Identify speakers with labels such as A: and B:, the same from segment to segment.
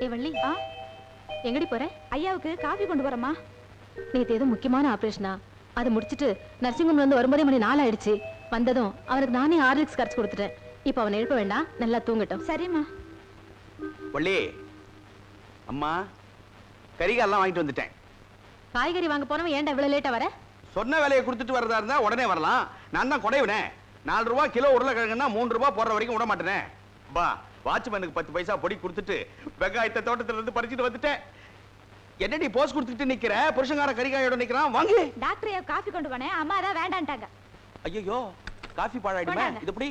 A: ஏ வள்ளி, எங்கடி போற?
B: ஐயாவுக்கு காஃபி கொண்டு வரமா?
A: நேத்து ஏதோ முக்கியமான ஆபரேஷனா, அதை முடிச்சிட்டு நர்சிங் ஹோம்ல வந்து வரும்போதே மணி 4 ஆயிடுச்சு. வந்ததும் அவனுக்கு நானே ஹார்லிக்ஸ் கரைச்சு கொடுத்துட்டேன். இப்ப அவனை எழுப்ப வேண்டாம், நல்லா தூங்கட்டும்.
B: சரிம்மா.
C: வள்ளி, அம்மா கறிகாலாம் வாங்கிட்டு வந்துட்டேன்.
A: காய்கறி வாங்க போனவன் ஏன்டா இவ்வளவு லேட்டா வர?
C: சொன்ன வேலையை கொடுத்துட்டு வரதா இருந்தா உடனே வரலாம். நான் தான் குறைவினேன். 4 ரூபாய் கிலோ உருளைக்கிழங்குன்னா 3 ரூபாய் போடுற வரைக்கும் விட மாட்டேனே. பா, வாட்ச்மேனுக்கு 10 பைசா பொடி கொடுத்துட்டு வெங்காயத்தை தோட்டத்துல இருந்து பறிச்சுட்டு வந்துட்டேன். என்னடி போஸ் கொடுத்துட்டு நிக்கிற? புருஷங்கார கறிகாயோட நிக்கிறான். வாங்க.
B: டாக்டர் காஃபி கொண்டு போனே, அம்மா தான் வேண்டான்ட்டாங்க.
C: ஐயோ, காஃபி பாழாயிடுமே. இது எப்படி?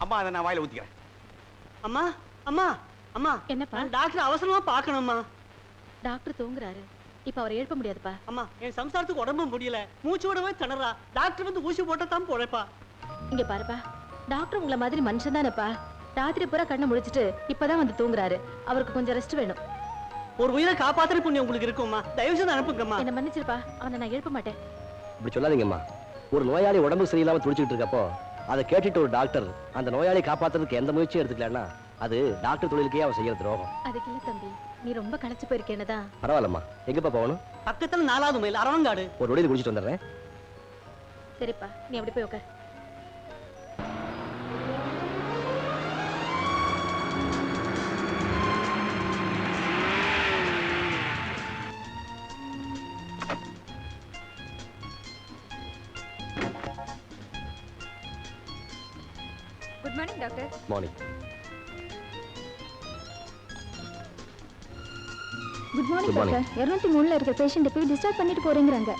C: அம்மா, அதை நான் வாயில ஊத்திக்கிறேன்.
D: அம்மா அம்மா அம்மா,
A: என்னப்பா?
D: டாக்டர் அவசரமா பார்க்கணும்மா.
A: டாக்டர் தூங்குறாரு, இப்ப அவரை எழுப்ப முடியாதுப்பா.
D: அம்மா, என் சம்சாரத்துக்கு உடம்பு முடியல, மூச்சு விடவே திணறா. டாக்டர் வந்து ஊசி போட்டா தான் போறேப்பா.
A: இங்க பாருப்பா, டாக்டர் உங்களை மாதிரி மனுஷன் தானேப்பா. ராத்திரி பூரா கண்ணை முடிச்சிட்டு இப்பதான் வந்து தூங்குறாரு. அவருக்கு கொஞ்சம் ரெஸ்ட் வேணும்.
D: ஒரு உயிரை காப்பாத்துற புண்ணியம் உங்களுக்கு இருக்கும்மா. தயவு செய்து அனுப்புங்கம்மா.
A: என்ன மன்னிச்சிருப்பா, அவனை நான் எழுப்ப மாட்டேன்.
E: இப்படி சொல்லாதீங்கம்மா. ஒரு நோயாளி உடம்பு சரியில்லாம துடிச்சிட்டு இருக்கப்போ அதை கேட்டுட்டு ஒரு டாக்டர் அந்த நோயாளி காப்பாத்துறதுக்கு எந்த முயற்சியும் எடுத்துக்கலன்னா அது டாக்டர் தொழிலுக்கே அவன் செய்யற துரோகம்.
A: அதுக்கு இல்ல தம்பி, நீ ரொம்ப களைச்சு போயிருக்கேன்னுதான்.
E: பரவாயில்லம்மா, எங்கப்பா போகணும்?
D: பக்கத்துல 4வது மைல் அரவங்காடு.
E: ஒரு நொடியில் குடிச்சிட்டு வந்துடுறேன்.
A: சரிப்பா, நீ அப்படி போய் உட்கார்.
B: Good morning doctor.
E: Morning.
B: Good morning
E: Good morning.
B: Doctor. 203ல இருக்க பேஷண்ட்டை போய் டிஸ்சார்ஜ் பண்ணிட்டு போறீங்கறாங்க.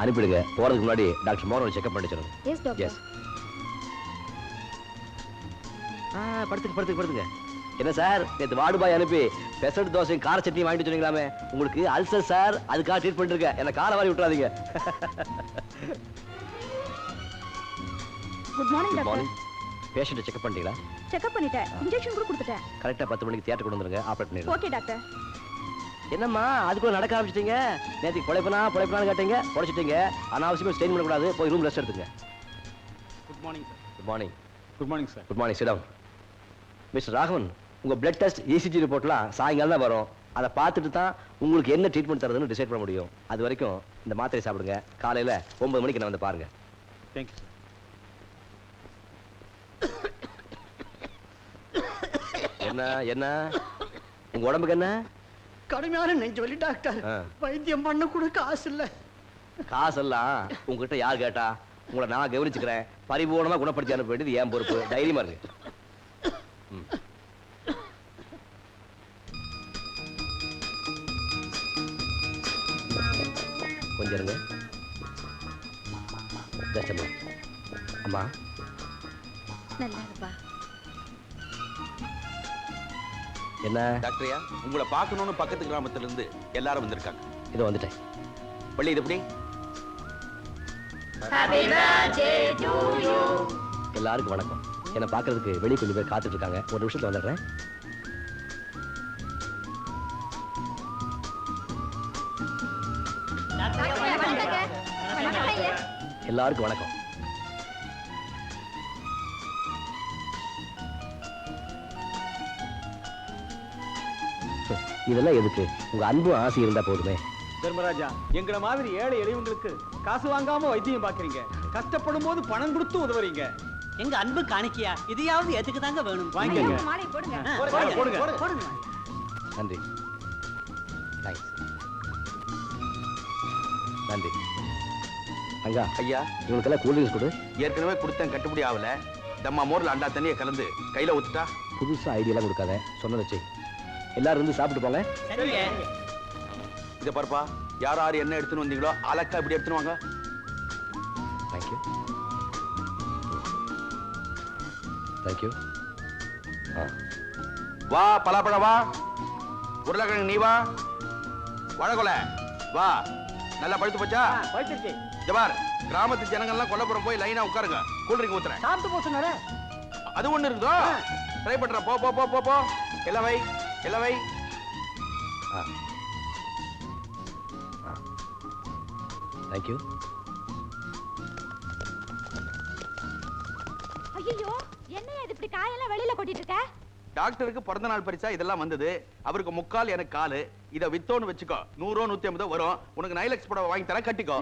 E: அனுப்பிடுங்க. போறதுக்கு முன்னாடி டாக்டர் மோகன் செக்அப் பண்ணி சொல்லுங்க.
B: Yes doctor.
E: படுத்துங்க. என்ன சார், நேத்து வார்டு பாய் அனுப்பி பெசட் தோசையும் கார சட்னி வாங்கிட்டு சொன்னீங்களாமே, உங்களுக்கு அல்சர் சார், அதுக்காக ட்ரீட்மெண்ட் இருக்கு. என்ன காலை வாரி விட்டுறாதீங்க.
B: Good morning doctor.
E: பேஷண்ட்டை செக்அப் பண்ணிட்டீங்களா?
B: செக்அப் பண்ணிட்டேன். இன்ஜெக்ஷன் கூட கொடுத்துட்டேன்.
E: கரெக்டா 10 மணிக்கு தியேட்டர் கொண்டு வந்துருங்க. ஆபரேட் பண்ணிடுங்க.
B: Okay doctor.
E: என்னம்மா அதுக்குள்ள நடக்க ஆரம்பிச்சிட்டீங்க? நேற்றுக்கு பொழைப்பனான்னு கேட்டீங்க, பொழைச்சிட்டீங்க. அனாவசியமா ஸ்டெயின் பண்ணக்கூடாது. போய் ரூம் ரெஸ்ட் எடுத்துங்க.
C: Good morning sir.
E: Good morning.
C: Good morning sir.
E: Good morning. Sit down. Mister Raghavan, உங்க பிளட் டெஸ்ட் இசிஜி ரிப்போர்ட்லாம் சாயங்காலம் தான் வரும். அதை பார்த்துட்டு தான் உங்களுக்கு என்ன ட்ரீட்மெண்ட் தரதுன்னு டிசைட் பண்ண முடியும். அது வரைக்கும் இந்த மாத்திரை சாப்பிடுங்க. காலையில 9 மணிக்கு நான் வந்து பாருங்க.
C: Thank you sir.
E: என்ன உங்க உடம்புக்கு என்ன?
D: கடுமையான நெஞ்சு வலி டாக்டர். வைத்தியம் பண்ண கூட காசு இல்ல.
E: காசெல்லாம் உங்ககிட்ட யார் கேட்டா? உங்களை நான் கவனிச்சுக்கிறேன். பரிபூர்ணமா குணப்படுத்தி அனுப்ப வேண்டியது என் பொறுப்பு. தைரியமா இருக்கு. கொஞ்சம் இருங்க. அம்மா
A: நல்லா இருப்பா.
E: என்ன
C: டாக்டரையா, உங்களை பார்க்கணும்னு பக்கத்து கிராமத்துல இருந்து எல்லாரும் வந்திருக்காங்க.
E: இதோ வந்துட்டேன்.
C: பள்ளி, இது எப்படி?
E: எல்லாருக்கும் வணக்கம். என்னை பார்க்கறதுக்கு வெளியே கொஞ்சம் பேர் காத்துட்டு இருக்காங்க. ஒரு நிமிஷத்துல வந்துடுறேன். எல்லாருக்கும் வணக்கம். இதெல்லாம் எதுக்கு? உங்க அன்பு ஆசை இருந்தா போதுமே.
F: தர்மராஜா, எங்களை மாதிரி ஏழை எளியவங்களுக்கு காசு வாங்காம வைத்தியம் பாக்குறீங்க. கஷ்டப்படும் போது பணம் கொடுத்து உதவுறீங்க.
D: எங்க அன்பு காணிக்கையா, இதையாவது எதுக்கு தாங்க வேணும்?
F: வாங்கிக்கங்க.
B: மாலை போடுங்க.
F: போடுங்க.
E: நன்றி. தேங்க்ஸ். நன்றி. அங்கா
C: ஐயா,
E: இவங்களுக்கெல்லாம் கூல்ட்ரிங்க்ஸ் கொடு.
C: ஏற்கனவே கொடுத்தேன், கட்டுப்படி ஆகல. தம்மா மோர்ல அண்டா தண்ணியை கலந்து கையில ஊத்துட்டா.
E: புதுசா ஐடியாலாம் கொடுக்காத, சொன்னதை செய். எல்லாரும் இருந்து சாப்பிட்டு போங்க.
C: இத பாருப்பா, யார் என்ன எடுத்துன்னு வந்தீங்களோ அலக்கா இப்படி எடுத்துன்னு வாங்க.
E: தேங்க்யூ. தேங்க்யூ.
C: வா பலாப்பழம், வா உருளைக்கிழங்கு, நீ வா. வழக்கொலை வா. நல்லா பழுத்து போச்சா?
D: பழுத்துச்சு.
C: இந்த பார், கிராமத்து ஜனங்கள்லாம் கொல்லப்புறம் போய் லைனா உட்காருங்க. கூல்ட்ரிங்க் ஊத்துறேன்.
D: சாப்பிட்டு போ சொன்னாரே.
C: அது ஒண்ணு இருக்குதோ, ட்ரை பண்ற. போ போ போ போ போ. எல்லாம் வை, எல்லாம் வை.
E: தேங்க்யூ.
B: ஐயோ, என்னையா இது இப்படி காயெல்லாம் வெளியில கொட்டிட்டு இருக்க?
C: டாக்டருக்கு பிறந்த நாள் பரிசா இதெல்லாம் வந்தது. அவருக்கு முக்கால் எனக்கு காலு. இத வித்தோன்னு வச்சுக்கோ, 100 150 வரும். உனக்கு நைலக்ஸ் புடவை வாங்கி தர, கட்டிக்கோ.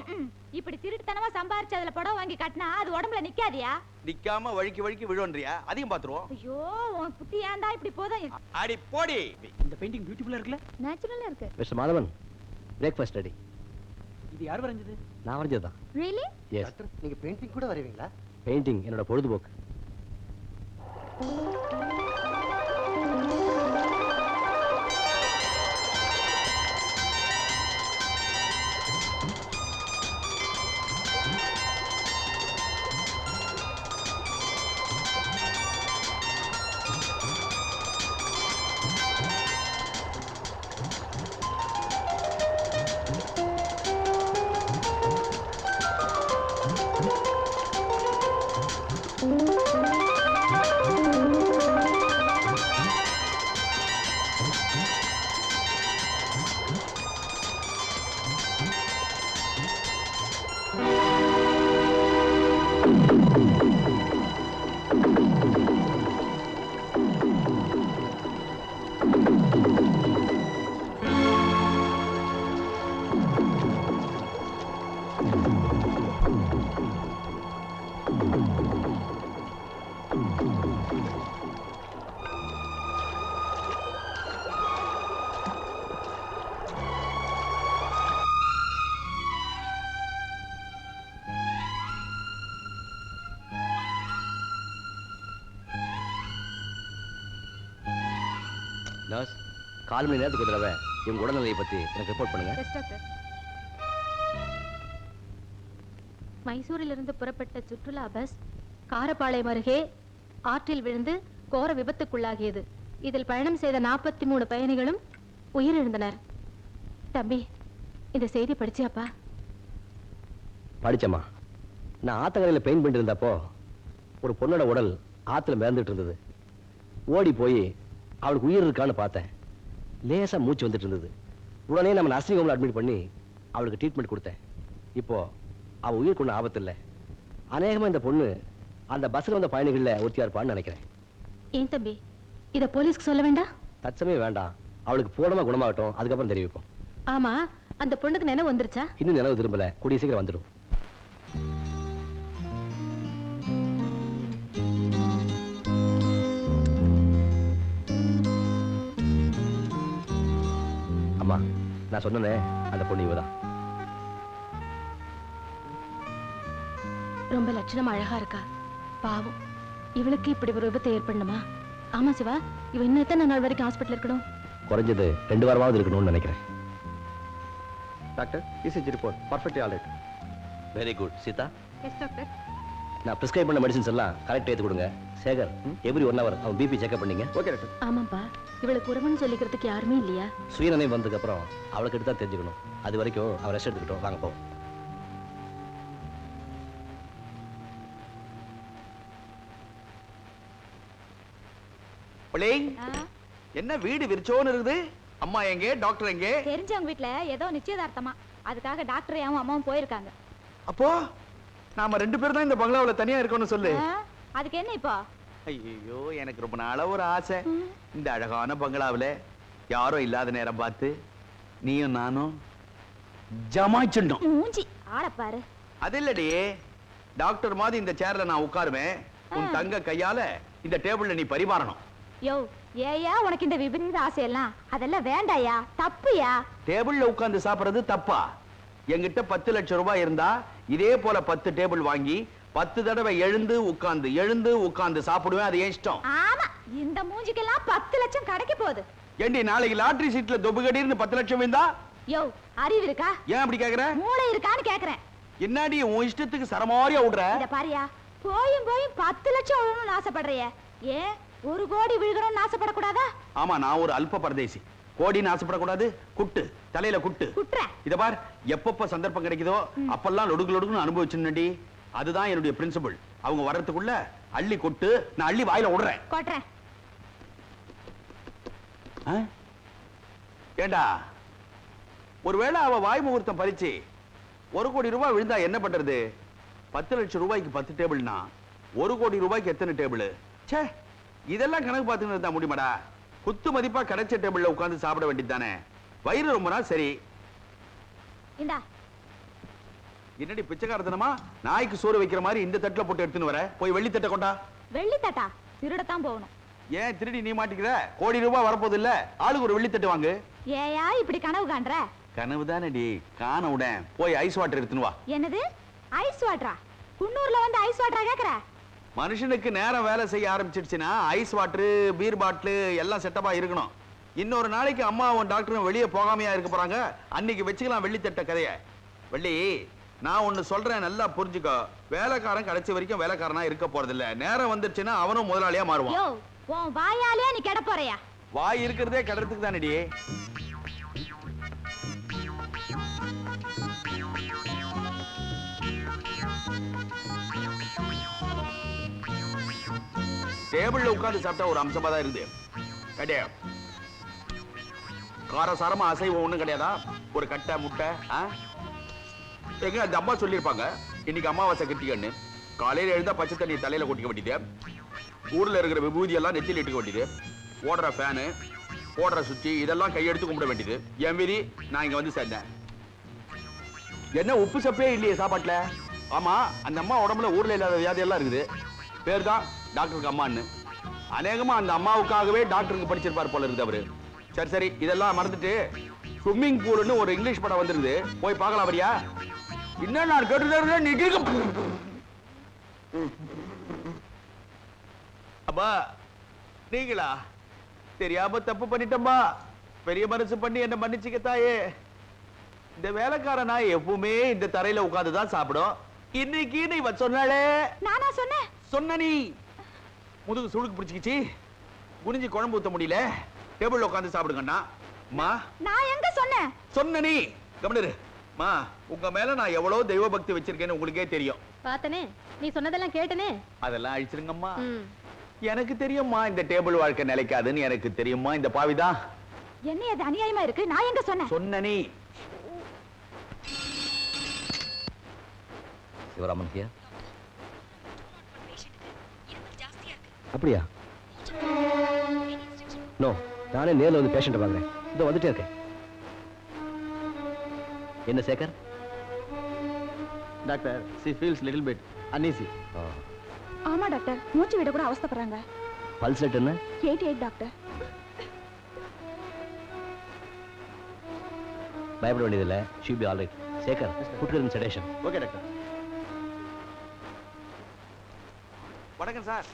B: இப்படி திருட்டுத்தனமா சம்பாரிச்சு அதுல புடவை வாங்கி கட்டினா அது உடம்புல நிக்காதியா?
C: நிக்காம வழுக்கி வழுக்கி விழுவன்றியா? அதையும் பாத்துருவோம்.
B: ஐயோ உன் புத்தி ஏன்டா இப்படி போதும்?
C: அடி போடி.
F: இந்த பெயிண்டிங் பியூட்டிஃபுல்லா இருக்குல்ல?
B: நேச்சுரலா இருக்கு.
E: Mister Madhavan, breakfast ready.
F: இது யார் வரைஞ்சது?
E: நான் வரைஞ்சதுதான்.
B: ரியலி?
E: எஸ்.
G: நீங்க பெயிண்டிங் கூட வரைவீங்களா?
E: பெயிண்டிங் என்னோட பொழுதுபோக்கு. நர்ஸ், 4 மணி நேரத்துக்கு ஒரு தடவை இவங்க உடல்நிலையை பத்தி எனக்கு ரிப்போர்ட் பண்ணுங்க.
A: Yes doctor. மைசூரிலிருந்து புறப்பட்ட சுற்றுலா பஸ் காரப்பாளையம் அருகே ஆற்றில் விழுந்து கோர விபத்துக்குள்ளாகியது. இதில் பயணம் செய்த 43 பயணிகளும் உயிரிழந்தனர். தம்பி, இந்த செய்தி படிச்சியாப்பா?
E: படிச்சம்மா. நான் ஆத்தங்கரையில் பெயிண்ட் பண்ணிட்டு இருந்தப்போ ஒரு பொண்ணோட உடல் ஆத்துல மிதந்துட்டு இருந்தது. ஓடி போய் அவளுக்கு உயிர் இருக்கான்னு பார்த்தேன். லேசா மூச்சு வந்துட்டு இருந்தது. உடனே நம்ம நர்சிங் ஹோம்ல அட்மிட் பண்ணி அவளுக்கு ட்ரீட்மெண்ட் கொடுத்தேன். இப்போ அவ உயிருக்கு ஒன்றும் ஆபத்து இல்லை. அநேகமா இந்த பொண்ணு அந்த பஸ்ல வந்த பயணிகள்ல ஒருத்தியா இருப்பான்னு நினைக்கிறேன்.
A: ஏன் தம்பி, இத போலீஸ்க்கு சொல்ல வேண்டாம்?
E: தச்சமே வேண்டாம். அவளுக்கு பூரணமா குணமாகட்டும், அதுக்கப்புறம் தெரிவிப்போம்.
A: ஆமா, அந்த பொண்ணுக்கு நினைவு வந்துருச்சா?
E: இன்னும் நினைவு திரும்பல, கூடிய சீக்கிரம் வந்துடும். அம்மா, நான் சொன்னனே அந்த பொண்ணு இவதான்.
A: ரொம்ப லட்சணம் அழகா இருக்கா. பாவம், இவளுக்கு இப்படி ஒரு விபத்து ஏற்படணுமா? ஆமா சிவா, இவ இன்னும் எத்தனை நாள் வரைக்கும் ஹாஸ்பிட்டல் இருக்கணும்?
E: குறைஞ்சது 2 வாரமாவது இருக்கணும்னு நினைக்கிறேன்.
G: Doctor, ECG report perfectly all right.
E: Very good. Seetha,
A: yes doctor.
E: நான் பிரிஸ்கிரைப் பண்ண மெடிசின்ஸ் எல்லாம் கரெக்ட் எடுத்து கொடுங்க. சேகர், எவ்ரி 1 hour அவன் பிபி செக்அப் பண்ணீங்க.
G: Okay doctor.
A: ஆமாப்பா, இவளுக்கு உறவுன்னு சொல்லிக்கிறதுக்கு யாருமே இல்லையா?
E: சுயநினைவு வந்ததுக்கு அப்புறம் அவளுக்கு எடுத்து தான் தெரிஞ்சுக்கணும். அது வரைக்கும் அவன் ரெஸ்ட் எடுத்துக்கிட்டோம். வாங்க போ.
C: பிள்ளை, என்ன வீடு விரிச்சோன்னு இருக்குது? அம்மா எங்க, டாக்டர் எங்க?
B: தெரிஞ்சவங்க வீட்ல ஏதோ நிச்சயதார்த்தமா, அதுக்காக டாக்டரையும் அம்மாவும் போயிருக்காங்க.
C: அப்போ நாம 2 பேரும் தான் இந்த பங்களாவுல தனியா இருக்கோம்னு சொல்லு.
B: அதுக்கு என்ன இப்போ?
C: ஐயோ, எனக்கு ரொம்ப நாளா ஒரு ஆசை. இந்த அழகான பங்களாவுல யாரும் இல்லாத நேரம் பார்த்து நீயும் நானும் ஜமாய்ச்சிடணும்.
B: மூஞ்சி ஆளப்பாரு.
C: அது இல்லடி, டாக்டர் மாதிரி இந்த சேர்ல நான் உட்காருவேன். உன் தங்க கையால இந்த டேபிள்ல நீ பரிமாறணும்.
B: யோ, ஏயா உனக்கு இந்த விபரீத ஆசையெல்லாம்? அதெல்லாம் வேண்டாயா, தப்புயா.
C: டேபிள்ல உட்கார்ந்து சாப்பிடுறது தப்பா? என்கிட்ட 10 லட்சம் ரூபாய் இருந்தா இதே போல 10 டேபிள் வாங்கி 10 தடவை எழுந்து உட்கார்ந்து சாப்பிடுவேன். அது ஏன் இஷ்டம்.
B: ஆமா, இந்த மூஞ்சிக்கெல்லாம் 10 லட்சம் கிடைக்க போகுது.
C: ஏண்டி, நாளைக்கு லாட்டரி சீட்ல தொபுகடின்னு 10 லட்சம் இருந்தா?
B: யோ, அறிவு இருக்கா?
C: ஏன் அப்படி கேக்குற?
B: மூளை இருக்கான்னு கேக்குறேன்.
C: என்னடி உன் இஷ்டத்துக்கு சரமாரியா விடுற?
B: இத பாரியா, போயும் 10 லட்சம் விழணும்னு ஆசைப்படுறிய. ஏன் 1 கோடி விழுகணும்னு ஆசைப்படக்கூடாதா?
C: ஆமா, நான் ஒரு அல்ப பரதேசி. கோடின்னு ஆசைப்படக்கூடாது. குட்டு தலையில குட்டு. இத பார், எப்பப்ப சந்தர்ப்பம் கிடைக்குதோ அப்பெல்லாம் லொடுக்கு அனுபவிச்சுடி. அதுதான் என்னுடைய பிரின்சிபல். அவங்க வர்றதுக்குள்ள அள்ளி கொட்டு, நான் அள்ளி வாயில விடுறேன்.
B: கொட்றேன்.
C: ஏண்டா, ஒருவேளை அவ வாய் முகூர்த்தம் பறிச்சு 1 கோடி ரூபாய் விழுந்தா என்ன பண்றது? 10 லட்சம் ரூபாய்க்கு 10 டேபிள்னா 1 கோடி ரூபாய்க்கு எத்தனை டேபிள்? ச்சே, இதெல்லாம் கணக்கு பார்த்துன்னு இருந்தா முடியுமாடா? குத்து மதிப்பா கிடைச்ச டேபிள்ல உட்கார்ந்து சாப்பிட வேண்டியது தானே. வயிறு ரொம்ப நாள் சரி.
B: இந்தா.
C: என்னடி பிச்சைக்காரத்தனமா நாய்க்கு சோறு வைக்கிற மாதிரி இந்த தட்டுல போட்டு எடுத்துன்னு வர? போய் வெள்ளி தட்டை கொண்டா.
B: வெள்ளி தட்டா? திருடத்தான் போகணும்.
C: ஏன் திருடி நீ மாட்டிக்கிற? கோடி ரூபாய் வரப்போது இல்ல, ஆளுக்கு ஒரு வெள்ளி தட்டு வாங்கு.
B: ஏயா இப்படி கனவு காண்ற?
C: கனவு தானடி, காண உடன். போய் ஐஸ் வாட்டர் எடுத்துன்னு வா.
B: என்னது ஐஸ் வாட்டரா? குன்னூர்ல வந்து ஐஸ் வாட்டரா கேக்குற?
C: மனுஷனுக்கு நேரம் வேலை செய்ய ஆரம்பிச்சிடுச்சுன்னா ஐஸ் வாட்டரு, பீர் பாட்டில் எல்லாம் செட்டப்பா இருக்கணும். இன்னொரு நாளைக்கு அம்மாவும் டாக்டரும் வெளியே போகாமையா இருக்க போறாங்க. அன்னைக்கு வச்சுக்கலாம் வெள்ளித்தட்ட கதைய. வெள்ளி, நான் ஒண்ணு சொல்றேன், நல்லா புரிஞ்சுக்கோ. வேலைக்காரன் கடைசி வரைக்கும் வேலைக்காரனா இருக்க போறது இல்ல. நேரம் வந்துருச்சுன்னா அவனும் முதலாளியா மாறுவான்.
B: யோ, உன் வாயாலே நீ கெட போறியா?
C: வாய் இருக்கிறதே கடறதுக்கு தானடி. டேபிள்ல உட்கார்ந்து சாப்பிட்டா ஒரு அம்சமா தான் இருக்குது. கிடையாது காரசாரமா அசைவம் ஒண்ணும் கிடையாதா? ஒரு கட்டை முட்டை. எங்க அந்த அம்மா சொல்லியிருப்பாங்க, இன்னைக்கு அமாவாசை கிருத்திகன்னு. காலையில எழுந்தா பச்சை தண்ணி தலையில கொட்டிக்க வேண்டியது, ஊர்ல இருக்கிற விபூதி எல்லாம் நெத்தியில் இட்டுக்க வேண்டியது, ஓடுற ஃபேனு, போடுற சுவிட்ச் இதெல்லாம் கையெடுத்து கும்பிட வேண்டியது. என் மீறி நான் இங்க வந்து சேர்ந்தேன். என்ன உப்பு சப்பே இல்லையே சாப்பாட்டுல? ஆமா, அந்த அம்மா உடம்புல ஊர்ல இல்லாத வியாதி எல்லாம் இருக்குது. பேர் தான் டாக்டருக்கு அம்மான்னு. அநேகமா அந்த அம்மாவுக்காகவே டாக்டருக்கு படிச்சிருப்பார் போல இருக்குது அவரு. சரி சரி, இதெல்லாம் மறந்துட்டு ஸ்விம்மிங் பூல்னு ஒரு இங்கிலீஷ் படம் வந்துருது, போய் பார்க்கலாம் வரியா? என்ன நான் கேட்டு நீ அப்பா நீங்களா? தெரியாம தப்பு பண்ணிட்டம்பா. பெரிய மனசு பண்ணி என்ன மன்னிச்சுக்கத்தாயே. இந்த வேலைக்கார நாய் எப்பவுமே இந்த தரையில உட்கார்ந்துதான் சாப்பிடும். இன்னைக்கு நீ சொன்னாலே. நானா சொன்னேன்? சொன்ன நீ. முதுகு சுழுக்கு பிடிச்சிக்கிச்சு, குனிஞ்சு குழம்பு ஊத்த முடியல, டேபிள்ல உட்கார்ந்து சாப்பிடுங்கண்ணா. மா
B: நான் எங்க சொன்னேன்?
C: சொன்ன நீ. கவனிரு மா, உங்க மேல நான் எவ்வளவு தெய்வ பக்தி வச்சிருக்கேன்னு உங்களுக்கே தெரியும்.
A: பார்த்தனே, நீ சொன்னதெல்லாம் கேட்டனே.
C: அதெல்லாம் அழிச்சிருங்கம்மா. எனக்கு தெரியும்மா இந்த டேபிள் வாழ்க்கை நிலைக்காதுன்னு எனக்கு தெரியுமா. இந்த பாவிதான்.
B: என்ன அது அநியாயமா இருக்கு? நான் எங்க சொன்னேன்?
C: சொன்ன நீ.
E: சிவராமன் ஹியர். அப்படியா? நோ, நானே நேர்ல வந்து பேஷண்ட்டை பார்க்குறேன். இதோ வந்துட்டே இருக்கேன். என்ன Sekar?
G: Doctor, she feels little bit uneasy.
B: ஆமா டாக்டர், மூச்சு விட கூட அவஸ்தைப்படுறாங்க.
E: பல்ஸ் ரேட் என்ன?
B: 88 டாக்டர்.
E: பயப்பட வேண்டியதில்லை. she will be all right. Sekar, put her in sedation.
G: Okay doctor.
C: வணக்கம் சார்.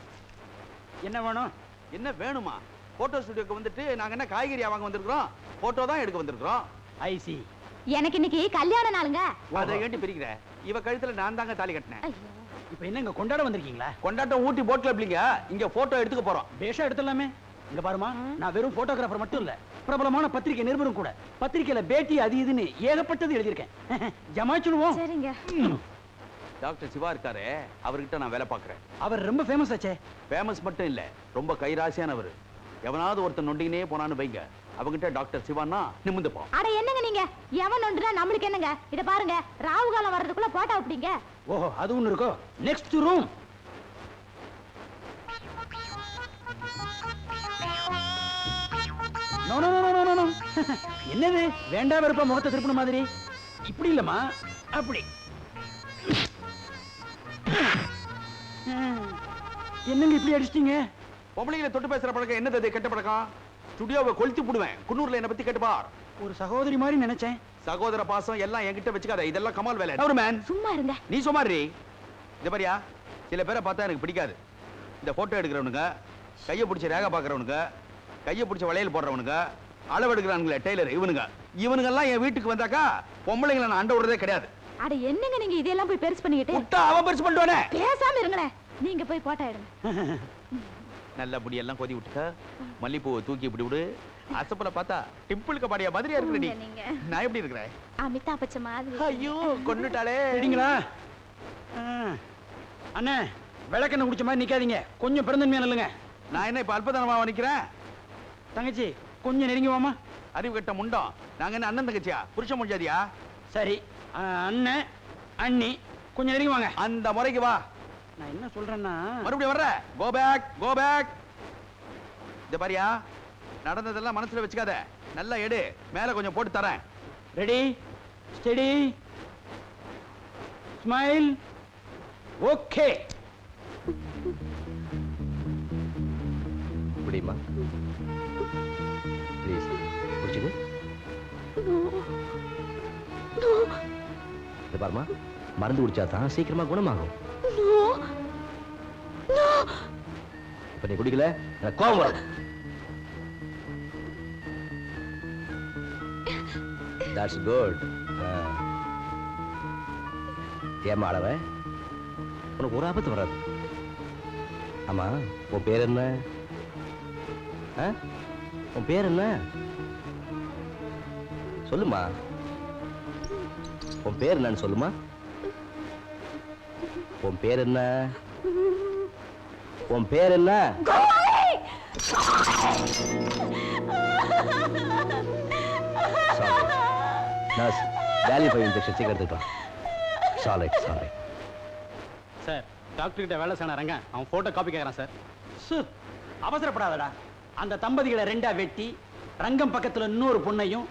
D: என்ன வேணும்?
C: என்ன வேணுமா? போட்டோ ஸ்டுடியோக்கு வந்துட்டு நாங்க என்ன காய்கறியா வாங்க வந்திருக்கிறோம்? போட்டோ தான் எடுக்க வந்திருக்கிறோம்.
D: ஐசி.
B: எனக்கு இன்னைக்கு கல்யாண நாளுங்க.
C: அதை ஏண்டி பிரிக்கிற? இவ கழுத்துல நான் தாங்க தாலி கட்டினேன்.
D: இப்போ என்ன இங்க கொண்டாட வந்திருக்கீங்களா?
C: கொண்டாட்டம் ஊட்டி போட்ல எப்படிங்க? இங்க போட்டோ எடுத்துக்க போறோம்.
D: பேஷா எடுத்துடலாமே. இங்க பாருமா, நான் வெறும் போட்டோகிராஃபர் மட்டும் இல்ல, பிரபலமான பத்திரிகை நிருபரும் கூட. பத்திரிகையில பேட்டி அது இதுன்னு ஏகப்பட்டது எழுதியிருக்கேன். ஜமாச்சுடுவோம்.
B: சரிங்க.
C: டாக்டர் சிவா இருக்காரு, அவர்கிட்ட நான் வேலை பார்க்கறேன்.
D: அவர் ரொம்ப ஃபேமஸ் ஆச்சே.
C: ஃபேமஸ் மட்டும் இல்ல, ரொம்ப கைராசியானவர். எவனாவது ஒருத்தன் நொண்டினே போனான்னு வைங்க, அவங்கிட்ட டாக்டர் சிவான்னா நிமிந்துப்போம்.
B: அட என்னங்க நீங்க? எவன் ஒன்றுனா நம்மளுக்கு என்னங்க? இத பாருங்க, ராவு காலம் வர்றதுக்குள்ள போட்டோ அப்படிங்க.
D: ஓஹோ, அது ஒண்ணு இருக்கோ. Next room. No no no no no. என்னது வேண்டா வெறுப்பா முகத்தை திருப்பின மாதிரி? இப்படி இல்லம்மா, அப்படி. என்னங்க இப்படி அடிச்சிட்டீங்க?
C: பொம்பளைகளை தொட்டு பேசுற பழக்கம் என்னது? கெட்ட பழக்கம். ஸ்டுடியோவை கொளுத்தி போடுவேன். குன்னூர்ல என்ன பத்தி கேட்டுப்பார்.
D: ஒரு சகோதரி மாதிரி நினைச்சேன்.
C: சகோதர பாசம் எல்லாம் என்கிட்ட வச்சுக்காத. இதெல்லாம் கமால் வேலை. ஒரு மேன்
B: சும்மா இருங்க.
C: நீ சுமாரி. இந்த மாதிரியா சில பேரை பார்த்தா எனக்கு பிடிக்காது. இந்த போட்டோ எடுக்கிறவனுங்க, கையை பிடிச்ச ரேகா பாக்குறவனுங்க, கையை பிடிச்ச வளையல் போடுறவனுங்க, அளவு எடுக்கிறானுங்களே டெய்லர், இவனுங்க எல்லாம் என் வீட்டுக்கு வந்தாக்கா பொம்பளைங்களை நான் அண்ட விடுறதே கிடையாது.
B: அட என்னங்க நீங்க இதெல்லாம் போய் பெருசு பண்ணிக்கிட்டு?
C: விட்டா அவன் பெருசு பண்ணுவானே.
B: பேசாம இருங்களே. நீங்க போய் போட்டோ எடுங்க.
C: நல்ல முடி எல்லாம் கொதி விட்டுக்க, மல்லிப்பூவை தூக்கி இப்படி விடு. அசப்பல பார்த்தா டிம்பிளுக்கு பாடியா மாதிரியா இருக்குடி. நான் எப்படி இருக்கிறேன்?
B: அமிதாப் பச்சன் மாதிரி.
C: ஐயோ கொன்னுட்டாளே.
D: சரிங்களா அண்ணே? விளக்கெண்ணெய் குடிச்ச மாதிரி நிக்காதீங்க, கொஞ்சம் பிறந்தன்மையா நல்லுங்க.
C: நான் என்ன இப்ப அல்பதனமா நிக்கிறேன்?
D: தங்கச்சி கொஞ்சம் நெருங்கி வாமா.
C: அறிவு கட்ட முண்டம். நாங்க என்ன அண்ணன் தங்கச்சியா? புருஷ முடியாதியா?
D: சரி, அண்ணன் அண்ணி கொஞ்சம் நெருங்கி வாங்க.
C: அந்த முறைக்கு வா.
D: நான் என்ன சொல்றேன்னா,
C: மறுபடியும் வர்ற. Go back, go back. இந்த பாரியா, நடந்ததெல்லாம் மனசுல வச்சுக்காத, நல்லா எடு, மேல கொஞ்சம் போட்டு தரேன்.
D: Ready, steady, smile, okay.
E: முடியுமா? ப்ளீஸ் பிடிச்சிடு. இது பாருமா, மருந்து குடிச்சா தான் சீக்கிரமா குணமாகும். இப்ப நீ குடிக்கல, எனக்கு கோபம் வரும். That's good. ஏமா அழற? உனக்கு ஒரு ஆபத்து வராது. ஆமா, உன் பேர் என்ன? உன் பேர் என்ன? சொல்லுமா. உன் பேர் என்னன்னு சொல்லுமா. உன் பேர் என்ன? உன் பேர் என்ன? நர்ஸ், வேல்யூ 5 இன்ஜெக்ஷன் சீக்கிரம் எடுத்துக்கலாம். சாலை சாலை.
D: சார், டாக்டர் கிட்ட வேலை செய்யற ரங்க அவன் போட்டோ காப்பி கேட்கறான் சார். சார், அவசரப்படாதடா. அந்த தம்பதிகளை ரெண்டா வெட்டி ரங்கம் பக்கத்துல இன்னொரு பொண்ணையும்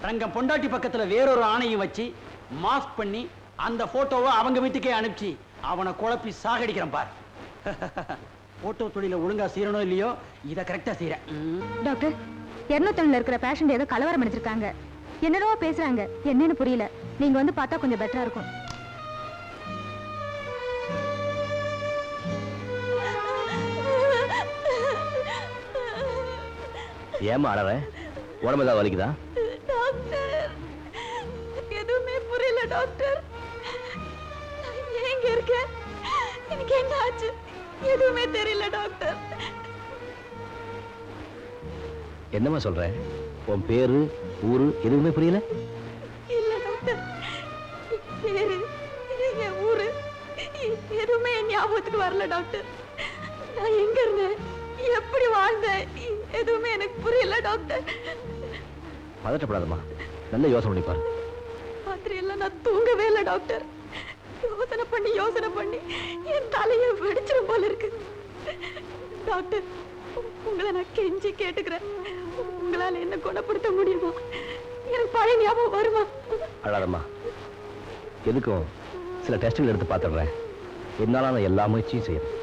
D: ரங்கம் பொண்டாட்டி பக்கத்துல வேறொரு ஆணையும் வச்சு மாஸ்க் பண்ணி அந்த போட்டோவை அவங்க வீட்டுக்கே அனுப்பிச்சு அவனை குழப்பி சாகடிக்கிறான் பார். போட்டோ தொழில ஒழுங்கா செய்யறனோ இல்லையோ இதை கரெக்டா செய்யறேன்.
B: டாக்டர், 201 இருக்கிற பேஷண்ட் ஏதோ கலவரம் அடிச்சிருக்காங்க. என்னென்னவோ பேசுறாங்க, என்னன்னு புரியல. நீங்க வந்து பார்த்தா கொஞ்சம் பெட்டரா இருக்கும்.
E: ஏமா அழற? உடம்பு ஏதாவது வலிக்குதா?
B: டாக்டர், எதுவுமே புரியல டாக்டர். எங்க இருக்கேன், எனக்கு என்ன ஆச்சு, எதுவுமே தெரியல டாக்டர்.
E: என்னமா சொல்ற? உன் பேரு, ஊரு எதுவுமே புரியல?
B: இல்ல டாக்டர், பேரு, என் ஊரு எதுவுமே என் ஞாபகத்துக்கு வரல டாக்டர். நான் எங்க இருந்தேன், எப்படி வாழ்ந்தேன், எதுவுமே எனக்கு புரியல டாக்டர்.
E: பதட்டப்படாதம்மா, நல்ல யோசனை பண்ணி பாரு.
B: ராத்திரி எல்லாம் நான் தூங்கவே இல்லை டாக்டர். யோசனை பண்ணி என் தலையை வெடிச்சிடும் போல இருக்கு டாக்டர். உங்களை நான் கெஞ்சி கேட்டுக்கிறேன், உங்களால என்ன குணப்படுத்த முடியுமா? எனக்கு பழைய ஞாபகம் வருமா?
E: அழாதம்மா, எதுக்கும் சில டெஸ்டுகள் எடுத்து பார்த்துடுறேன். என்னால நான் எல்லா முயற்சியும் செய்யறேன்.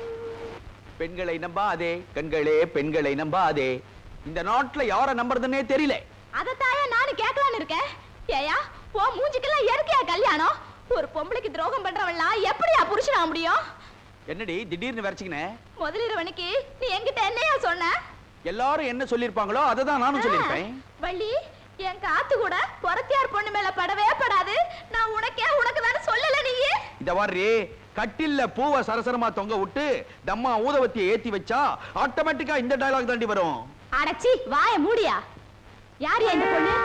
C: பெண்களை நம்பாதே கண்களே, பெண்களை நம்பாதே. இந்த நாட்டுல யார நம்புறதுன்னே தெரியல.
B: அதத்தாயா நானும் கேட்கலான்னு இருக்கேன். ஏயா, போ மூஞ்சிக்கெல்லாம் இயற்கையா கல்யாணம்? ஒரு பொம்பளைக்கு துரோகம் பண்றவன்லாம் எப்படியா புருஷனா முடியும்?
C: என்னடி திடீர்னு வரைச்சிக்கினே?
B: முதலிரவனுக்கு நீ என்கிட்ட என்னையா சொன்ன?
C: எல்லாரும் என்ன சொல்லிருப்பாங்களோ அதை தான் நானும் சொல்லியிருப்பேன்.
B: வள்ளி, என் காத்து கூட பொறத்தியார் பொண்ணு மேல படவே படாது. நான் உனக்கு தானே சொல்லல நீ.
C: இந்த மாதிரி கட்டில்ல பூவை சரசரமா தொங்க விட்டு தம்மா ஊதவத்தியை ஏத்தி வச்சா ஆட்டோமேட்டிக்கா இந்த டயலாக் தாண்டி வரும்.
B: அடச்சி, வாய மூடியா. யார் இந்த பொண்ணு?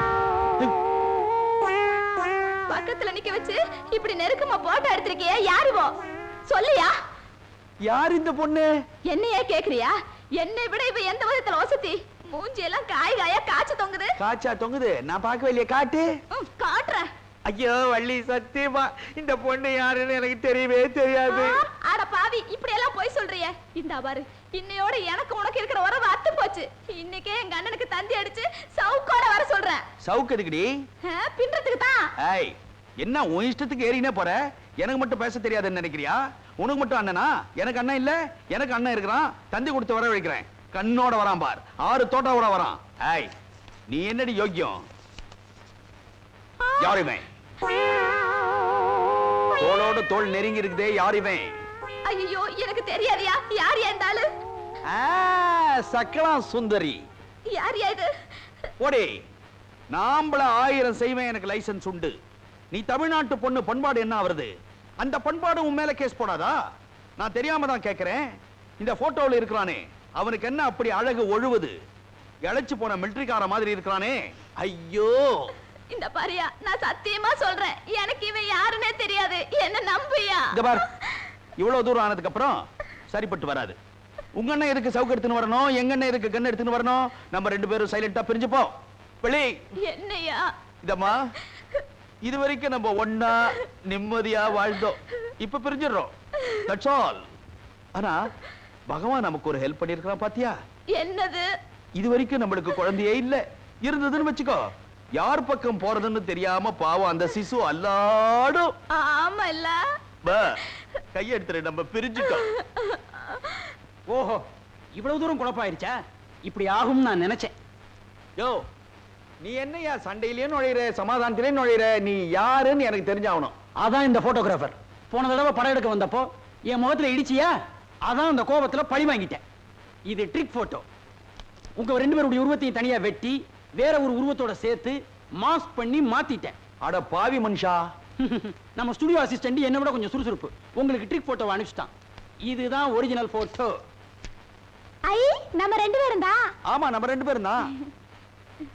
B: பக்கத்துல நிக்க வச்சு இப்படி நெருக்கமா போட்டோ எடுத்திருக்கியே, யாருவோ சொல்லியா?
C: யார் இந்த பொண்ணு?
B: என்னையே கேக்குறியா? என்னை விட இவ எந்த விதத்துல வசதி? மூஞ்சி எல்லாம் காயா காய்ச்சி தொங்குது.
C: காய்ச்சா தொங்குது? நான் பார்க்கவே இல்லையே, காட்டு.
B: காட்டுறேன்.
C: ஐயோ வள்ளி, சத்தியமா இந்த பொண்ணு யாருன்னு எனக்கு தெரியவே தெரியாது.
B: அட பாவி, இப்படி எல்லாம் போய் சொல்றியே. இந்த பாரு, இன்னையோட எனக்கு உனக்கு இருக்கிற உறவு அத்து போச்சு. இன்னைக்கே எங்க அண்ணனுக்கு தந்தி அடிச்சு சவுக்கோட வர சொல்றேன்.
C: சவுக்கு எதுக்குடி?
B: பின்றதுக்கு தான்.
C: ஏய், என்ன உன் இஷ்டத்துக்கு ஏறினே போற? எனக்கு மட்டும் பேச தெரியாதுன்னு நினைக்கிறியா? உனக்கு மட்டும் அண்ணனா? எனக்கு அண்ணன் இல்ல. எனக்கு அண்ணன் இருக்கிறான், தந்தி கொடுத்து வர வைக்கிறேன். கண்ணோட வரான் பார், 6 தோட்டாவோட வரான். ஏய், நீ என்னடி யோக்கியம்? யாருமே தோளோட தோள் நெருங்கி இருக்குதே, யாருமே?
B: ஐயோ, எனக்கு தெரியாதியா யார் ஏந்தாளு?
C: சக்கலா சுந்தரி.
B: யார் இது?
C: ஓடே, நாம்பள 1000 செய்வேன், எனக்கு லைசன்ஸ் உண்டு. நீ தமிழ்நாட்டு பொண்ணு, பண்பாடு என்ன வருது? அந்த பண்பாடு உன் மேல கேஸ் போடாதா? நான் தெரியாம தான் கேட்கிறேன். இந்த போட்டோவில் இருக்கிறானே, அவனுக்கு என்ன அப்படி அழகு ஒழுவுது? இழைச்சு போன மிலிட்டரிக்கார மாதிரி இருக்கிறானே. ஐயோ,
B: இந்த பாரியா, நான் சத்தியமா சொல்றேன், எனக்கு இவன் யாருன்னே தெரியாது. என்ன நம்பியா?
C: இங்க பார், இவ்வளவு தூரம் ஆனதுக்கு அப்புறம் சரிப்பட்டு வராது. உங்க அண்ணன் எதுக்கு சவுக்கு எடுத்துன்னு வரணும், எங்க அண்ணன் எதுக்கு கண்ணு எடுத்துன்னு வரணும்? நம்ம 2 பேரும் சைலண்டா பிரிஞ்சுப்போம். வெளி
B: என்னையா?
C: இதம்மா, இது வரைக்கும் நம்ம ஒண்ணா நிம்மதியா வாழ்ந்தோம். இப்ப பிரிஞ்சிடுறோம். That's all. ஆனா பகவான் நமக்கு ஒரு ஹெல்ப் பண்ணிருக்கான் பாத்தியா?
B: என்னது?
C: இது வரைக்கும் நம்மளுக்கு குழந்தையே இல்ல. இருந்ததுன்னு வச்சுக்கோ, யார் பக்கம் போறதுன்னு தெரியாம பாவம் அந்த சிசு அல்லாடும்.
B: ஆமா இல்ல
C: கையெடுத்துரு, நம்ம பிரிஞ்சுக்கோ.
D: ஓஹோ, இவ்வளவு தூரம் குழப்பாயிருச்சா? இப்படி ஆகும் நான் நினைச்சேன்.
C: யோ, நீ என்னையா சண்டையிலேயே நுழையிற, சமாதானத்திலே நுழையிற? நீ யாருன்னு எனக்கு தெரிஞ்சாகணும்.
D: அதான் இந்த போட்டோகிராஃபர் போன தடவை படம் எடுக்க வந்தப்போ என் முகத்துல இடிச்சியா, அதான் அந்த கோபத்துல பழி வாங்கிட்டேன். இது ட்ரிக் போட்டோ. உங்க ரெண்டு பேருடைய உருவத்தையும் தனியா வெட்டி வேற ஒரு உருவத்தோட சேர்த்து மாஸ்க் பண்ணி மாத்திட்டேன்.
C: அட பாவி மனுஷா.
D: நம்ம ஸ்டுடியோ அசிஸ்டன்ட் என்ன விட கொஞ்சம் சுறுசுறுப்பு. உங்களுக்கு ட்ரிக் போட்டோ அனுப்பிச்சிட்டான். இதுதான் ஒரிஜினல் போட்டோ.
B: ஐ நம்ம ரெண்டு பேரும் தான்.
C: ஆமா, நம்ம ரெண்டு பேரும் தான்.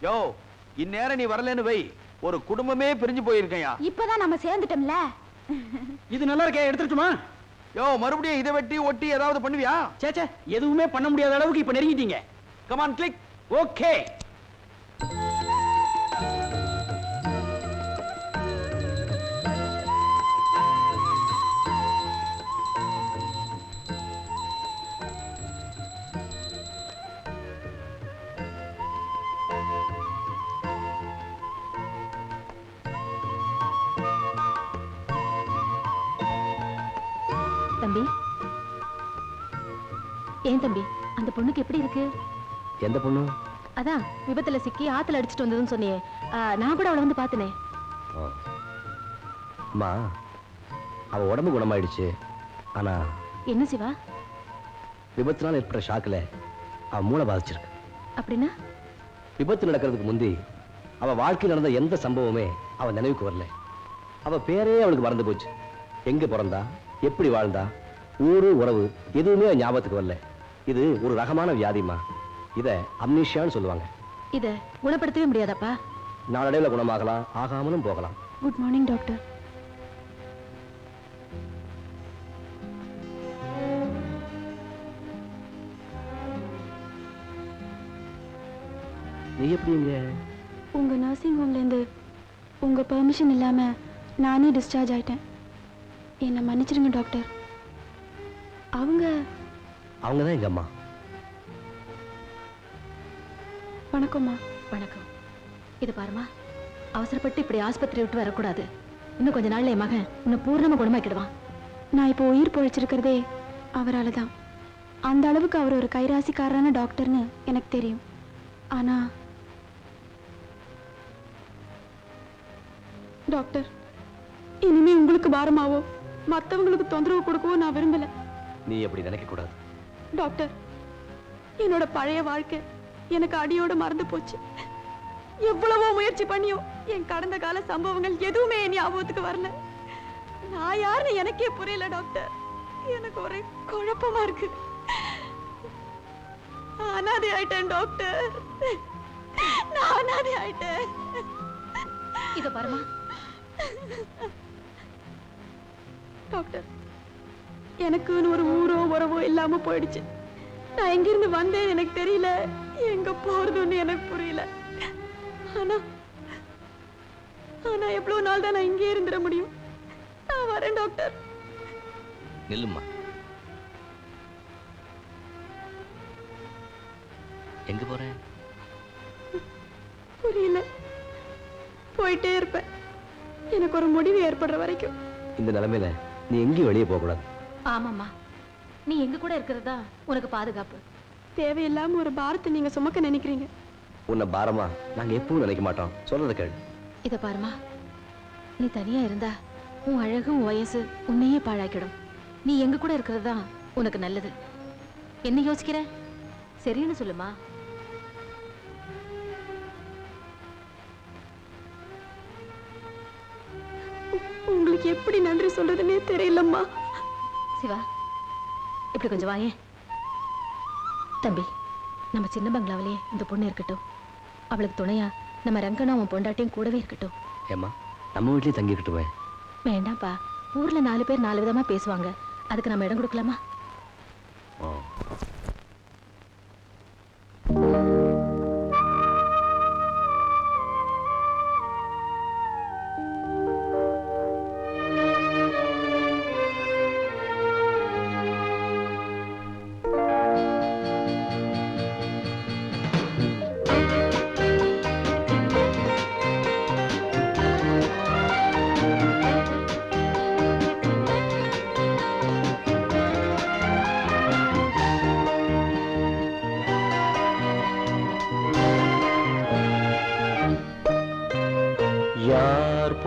C: யோ, இந்நேரம் நீ வரலன்னு வை, ஒரு குடும்பமே பிரிஞ்சு போயிருக்கையா.
B: இப்பதான் நம்ம சேர்ந்துட்டோம்ல.
D: இது நல்லா இருக்கே, எடுத்துட்டுமா?
C: யோ, மறுபடியும் இதை வெட்டி ஒட்டி ஏதாவது பண்ணுவியா?
D: சேச்சே, எதுவுமே பண்ண முடியாத அளவுக்கு இப்ப நெருங்கிட்டீங்க.
C: Come on, click.
D: ஓகே.
A: தம்பி, ஏன் தம்பி, அந்த பொண்ணுக்கு எப்படி இருக்கு?
E: எந்த பொண்ணு?
A: அதான் விபத்துல சிக்கி ஆத்துல அடிச்சிட்டு வந்ததுன்னு சொன்னியே, நான் கூட அவளை வந்து பார்த்தனே.
E: அம்மா, அவ உடம்பு குணமாயிடுச்சு. ஆனா
A: என்ன சிவா?
E: விபத்தினால் ஏற்பட்ட ஷாக்கில் அவ மூளை பாதிச்சிருக்கு.
A: அப்படின்னா?
E: விபத்து நடக்கிறதுக்கு முந்தி அவ வாழ்க்கையில் நடந்த எந்த சம்பவமே அவ நினைவுக்கு வரல. அவ பேரே அவளுக்கு மறந்து போச்சு. எங்க பிறந்தா, எப்படி வாழ்ந்தா, ஊரு உறவு எதுவுமே ஞாபகத்துக்கு வரல. இது ஒரு ரகமான வியாதிமா. இத அம்னீஷியான்னு சொல்லுவாங்க.
A: இத குணப்படுத்தவே முடியாதப்பா.
E: நாளடைவில் குணமாகலாம், ஆகாமலும் போகலாம்.
A: Good morning doctor.
E: நீ எப்படி இங்க?
B: உங்க நர்சிங் ஹோம்ல இருந்து உங்க பெர்மிஷன் இல்லாம நானே டிஸ்சார்ஜ் ஆயிட்டேன். என்னை மன்னிச்சிருங்க டாக்டர்.
E: அவங்க தான் எங்க அம்மா.
B: வணக்கம்மா.
A: வணக்கம். இது பாருமா, அவசரப்பட்டு இப்படி ஆஸ்பத்திரி விட்டு வரக்கூடாது. இன்னும் கொஞ்ச நாள்ல என் மகன் இன்னும் பூர்ணமா குணமாக்கிடுவான்.
B: நான் இப்போ உயிர் பொழைச்சிருக்கிறதே அவரால தான். அந்த அளவுக்கு அவர் ஒரு கைராசிக்காரரான டாக்டர்னு எனக்கு தெரியும். ஆனா டாக்டர், இனிமே உங்களுக்கு பாரமாவோ மற்றவங்களுக்கு தொந்தரவு கொடுக்கவோ நான் விரும்பல.
E: நீ எப்படி நினைக்க கூடாது
B: டாக்டர். என்னோட பழைய வாழ்க்கை எனக்கு அடியோட மறந்து போச்சு. எவ்வளவோ முயற்சி பண்ணியும் என் கடந்த கால சம்பவங்கள் எதுவுமே என் ஞாபகத்துக்கு வரல. நான் யாருன்னு எனக்கே புரியல டாக்டர். எனக்கு ஒரே குழப்பமா இருக்கு. அனாதை ஆயிட்டேன் டாக்டர். நான் அனாதை ஆயிட்டேன்.
A: இத பாருமா
B: டாக்டர், எனக்குன்னு ஒரு ஊரோ உறவோ இல்லாம போயிடுச்சு. நான் எங்கிருந்து வந்தேன் எனக்கு தெரியல, எங்க போறதுன்னு எனக்கு புரியல. ஆனா ஆனா எவ்வளவு நாள் தான் நான் இங்கே இருந்துட முடியும்? நான் வரேன் டாக்டர்.
E: நில்லுமா. எங்க போறேன்?
B: புரியல. போயிட்டே இருப்பேன், எனக்கு ஒரு முடிவு ஏற்படுற வரைக்கும்.
E: இந்த நிலைமையில நீ எங்கேயும் வெளியே போக கூடாது.
A: ஆமாம்மா, நீ எங்க கூட இருக்கிறதா உனக்கு பாதுகாப்பு.
B: தேவையில்லாம ஒரு பாரத்தை நீங்க சுமக்க நினைக்கிறீங்க.
E: உன்னை பாரமா நாங்க எப்பவும் நினைக்க மாட்டோம். சொல்றத கேளு.
A: இத பாருமா, நீ தனியா இருந்தா உன் அழகு, உன் வயசு உன்னையே பாழாக்கிடும். நீ எங்க கூட இருக்கிறதா உனக்கு நல்லது. என்ன யோசிக்கிற? சரின்னு சொல்லுமா.
B: உங்களுக்கு எப்படி நன்றி சொல்றதுன்னே தெரியலம்மா.
A: சிவா, இப்படி கொஞ்சம் வாயே. தம்பி, நம்ம சின்ன பங்களாவிலேயே இந்த பொண்ணு இருக்கட்டும். அவளுக்கு துணையா நம்ம ரங்கனும் அவன் பொண்டாட்டியும் கூடவே இருக்கட்டும்.
E: ஏம்மா, நம்ம வீட்லயே தங்கிக்கிட்டுமே.
A: வேண்டாம்ப்பா, ஊர்ல 4 பேர் 4 விதமா பேசுவாங்க. அதுக்கு நம்ம இடம் கொடுக்கலாமா?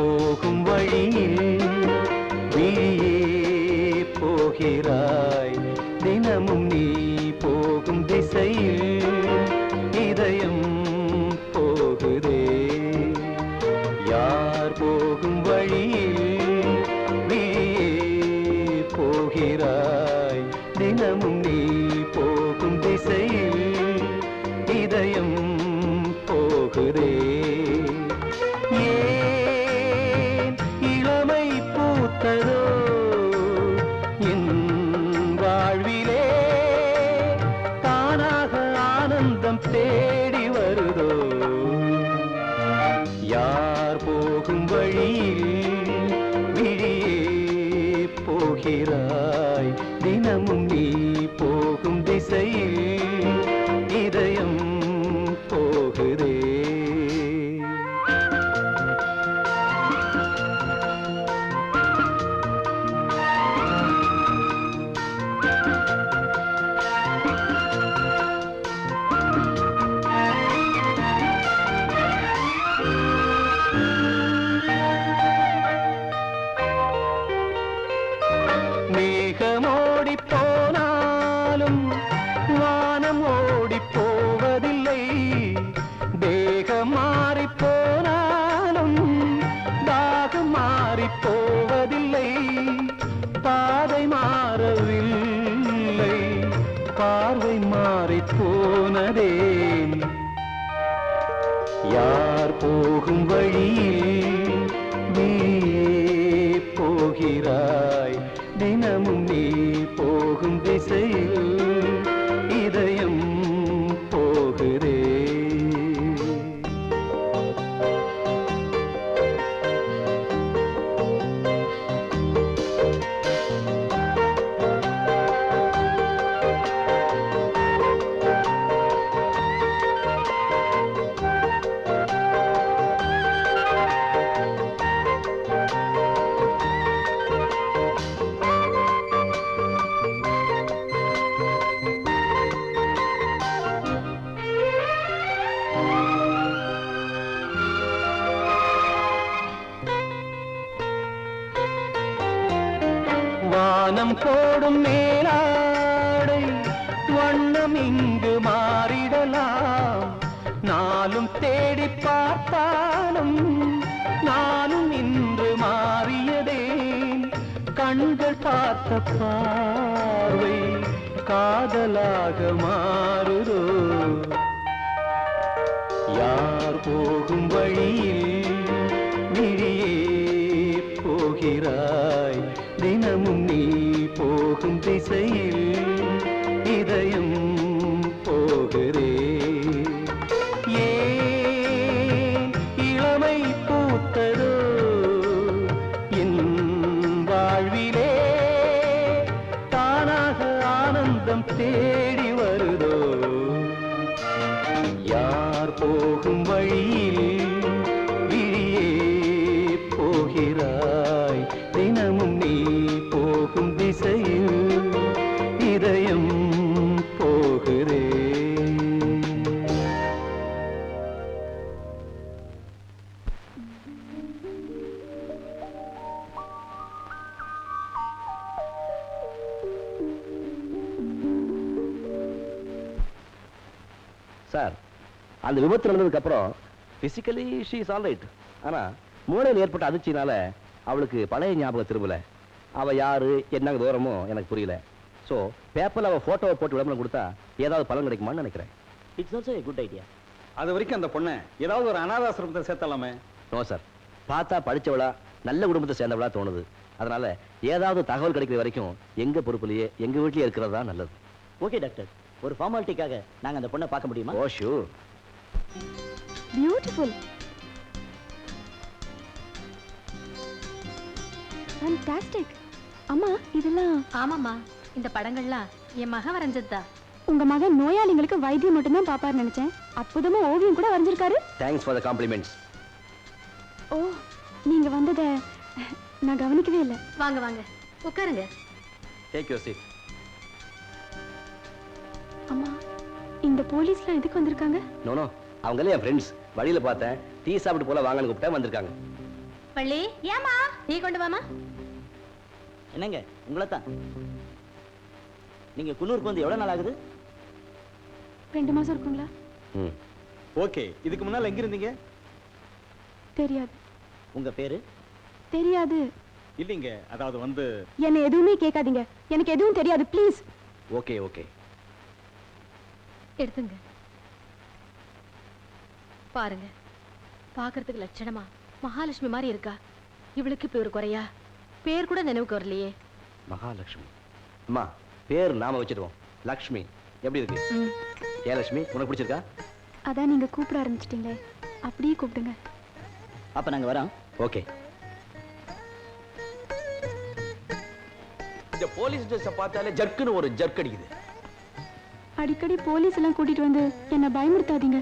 H: போகும் வழியில் விழியே போகிறாய் தினமும் நீ போகும் திசையில் இதயம் போகுதே யார் போகும் வழியில் விழியே போகிறாய் தினமும் நீ போகும் திசையில் இதயம் போகுதே ஏன் இளமை பூத்ததோ என் வாழ்விலே தானாக ஆனந்தம் தேடி வருதோ யார் போகும் வழியில் விழியே போகிறாய் தினமும் நீ போகும் திசையில் இதயம் போகுதே மேகமோடி போனாலும் வானம் ஓடி போவதில்லை தேகம் மாறி போனாலும் தாகம் மாறி போவதில்லை பாதை மாறவில்லை பார்வை மாறி போனதே யார் போகும் வழியில் நீயே போகிறாய் தினமும் நீ போகும் திசையில் இதயம் போகுதே வானம் போடும் மேலாடை வண்ணம் இங்கு மாறிடலாம் நாளும் தேடி பார்த்தாலும் நானும் இன்று மாறியதே கண்கள் பார்த்த பார்வை காதலாக மாறுதோ யார் போகும் வழியில் விழியே போகிறாய் தினமும் நீ போகும் திசையில் இதயம் போகிறே ஏன் இளமை பூத்ததோ என் வாழ்விலே தானாக ஆனந்தம் தேடி வருதோ யார் போகும் வழியில் விழியே போகிறாய் தினமும் நீ போகும் திசையில் இதயம் போகிறே
E: சார் அந்த விபத்து நடந்ததுக்கு அப்புறம் physically she is all right ஆனா மூளையில் ஏற்பட்ட அதிர்ச்சினால அவளுக்கு பழைய ஞாபகம் திரும்பல அவ யாரு என்ன தூரமோ எனக்கு புரியல சோ பேப்பர்ல அவ போட்டோவை போட்டு விளம்பரம் கொடுத்தா ஏதாவது பலன் கிடைக்குமான்னு நினைக்கிறேன்
D: it's also a good idea.
F: அது வரைக்கும் அந்த பொண்ணை ஏதாவது ஒரு அனாதாசிரமத்தை சேர்த்தலாமே.
E: நோ சார் பார்த்தா படிச்சவளா நல்ல குடும்பத்தை சேர்ந்தவளா தோணுது அதனால ஏதாவது தகவல் கிடைக்கிற வரைக்கும் எங்க பொறுப்புலயே எங்க வீட்லயே இருக்கிறது தான் நல்லது.
D: ஓகே டாக்டர், ஒரு ஃபார்மாலிட்டிக்காக நாங்க அந்த பொண்ணை பார்க்க முடியுமா?
E: ஓ ஷூர்.
B: Beautiful, fantastic. அம்மா இதெல்லாம்?
A: ஆமாம்மா, இந்த படங்கள்லாம் என் மக வரைஞ்சதுதான்.
B: உங்க மகன் நோயாளிங்களுக்கு வைத்தியம் மட்டும்தான் பாப்பாரு நினைச்சேன். அற்புதமா ஓவியம் கூட வரைஞ்சிருக்காரு.
E: Thanks for the compliments.
B: ஓ, நீங்க வந்தத நான் கவனிக்கவே இல்லை.
A: வாங்க வாங்க உட்காருங்க.
E: Take your seat.
B: அம்மா, இந்த போலீஸ்லாம் எதுக்கு வந்திருக்காங்க?
E: நோ நோ, அவங்களே என் ஃப்ரெண்ட்ஸ். வழியில பார்த்தேன், டீ சாப்பிட்டு போல வாங்கன்னு கூப்பிட்டா வந்திருக்காங்க.
A: பள்ளி ஏமா டீ கொண்டு வாமா.
I: என்னங்க உங்களை தான். நீங்க குன்னூருக்கு வந்து எவ்வளவு நாள் ஆகுது?
B: 2 மாசம் இருக்குங்களா?
E: ம்.
F: ஓகே, இதுக்கு முன்னால எங்க இருந்தீங்க?
B: தெரியாது.
I: உங்க பேரு?
B: தெரியாது.
F: இல்லைங்க, அதாவது வந்து
B: என்ன எதுவுமே கேட்காதீங்க. எனக்கு எதுவும் தெரியாது ப்ளீஸ்.
E: Okay okay.
A: எடுத்துங்க. பாருங்க, பார்க்கறதுக்கு லட்சணமா மகாலட்சுமி மாதிரி இருக்கா. இவளுக்கு இப்படி ஒரு குறையா? பேர் கூட நினைவுக்கு வரலையே.
E: மகாலட்சுமி. அம்மா, பேர் நாம வச்சிடுவோம். லக்ஷ்மி எப்படி இருக்கு? ஏன் லட்சுமி, உனக்கு பிடிச்சிருக்கா?
B: அதான் நீங்க கூப்பிட ஆரம்பிச்சிட்டீங்களே, அப்படியே கூப்பிடுங்க.
I: அப்ப நாங்க வரோம்.
E: ஓகே.
C: இந்த போலீஸ் ட்ரெஸ் பார்த்தாலே ஜர்க்குன்னு ஒரு ஜர்க் அடிக்குது.
B: அடிக்கடி போலீஸ் எல்லாம் கூட்டிட்டு வந்து என்ன பயமுறுத்தாதீங்க.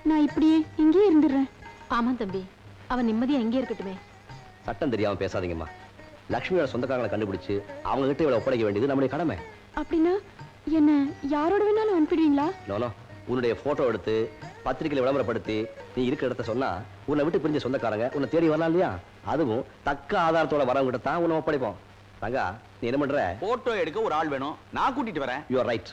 B: நான் இப்படியே இங்கேயே இருந்துடுறேன்.
A: ஆமா தம்பி, அவன் நிம்மதியா எங்கே இருக்கட்டுமே.
E: சட்டம் தெரியாம பேசாதீங்கம்மா. லக்ஷ்மியோட சொந்தக்காரங்களை கண்டுபிடிச்சு அவங்க கிட்ட இவளை ஒப்படைக்க வேண்டியது நம்முடைய கடமை.
B: அப்படின்னா என்ன யாரோட வேணாலும் அனுப்பிடுவீங்களா?
E: நோனோ, உன்னுடைய போட்டோ எடுத்து பத்திரிகையில விளம்பரப்படுத்தி நீ இருக்கிற இடத்த சொன்னா உன்னை விட்டு பிரிஞ்ச சொந்தக்காரங்க உன்னை தேடி வரலாம் இல்லையா? அதுவும் தக்க ஆதாரத்தோட வரவங்கிட்ட தான் உன்னை ஒப்படைப்போம். தங்கா, நீ என்ன பண்ற?
C: போட்டோ எடுக்க ஒரு ஆள் வேணும், நான் கூட்டிட்டு வரேன்.
E: You are right.